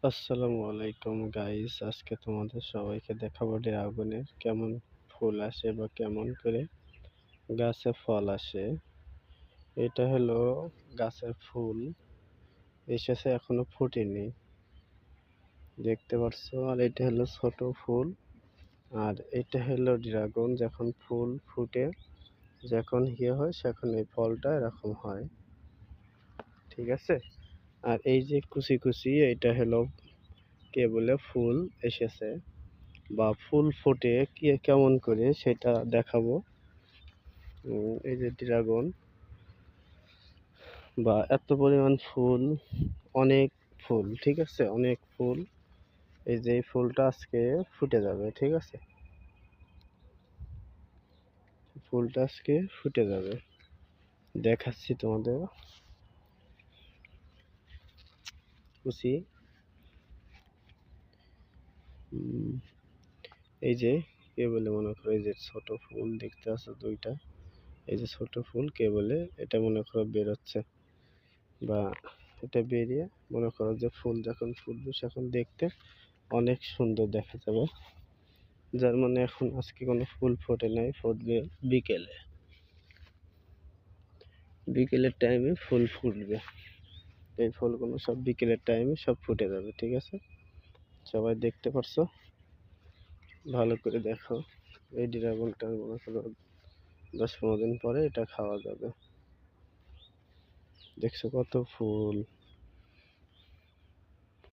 আসসালামু আলাইকুম গাইস, আজকে তোমাদের সবাইকে দেখাবো ড্রাগনের কেমন ফুল আসে বা কেমন করে গাছে ফল আসে। এটা হলো গাছের ফুল, এসেছে এখনো ফুটেনি, দেখতে পারছো। আর এটা হলো ছোট ফুল। আর এটা হলো ড্রাগন, যখন ফুল ফুটে যখন হয় তখন এই ফলটা এরকম হয়, ঠিক আছে। আর এই যে কুচি কুচি, এটা হলো কে বলে ফুল এসেছে বা ফুল ফোটে কি কেমন করে সেটা দেখাবো। এই যে ড্রাগন বা এত পরিমাণ ফুল, অনেক ফুল, ঠিক আছে, অনেক ফুল। এই যে এই ফুলটা আজকে ফুটে যাবে, ঠিক আছে, ফুলটা আজকে ফুটে যাবে, দেখাচ্ছি তোমাদের। কুচি, এই যে কে বলে মনে করো, এই যে ছোট ফুল দেখতে আছে দুইটা, এই যে ছোট ফুল কে বলে, এটা মনে করো বেরোচ্ছে বা এটা বেরিয়ে মনে করো যে ফুল যখন ফুটবে তখন দেখতে অনেক সুন্দর দেখা যাবে। যার মানে এখন আজকে কোনো ফুল ফোটে নাই, ফুটবে বিকেলে, বিকেলের টাইমে ফুল ফুটবে। এই ফুলগুলো সব বিকেলের টাইমে সব ফুটে যাবে, ঠিক আছে। সবাই দেখতে পারছো, ভালো করে দেখো। এই ড্রাগনটা মনে করো 10-15 দিন পরে এটা খাওয়া যাবে। দেখছো কত ফুল।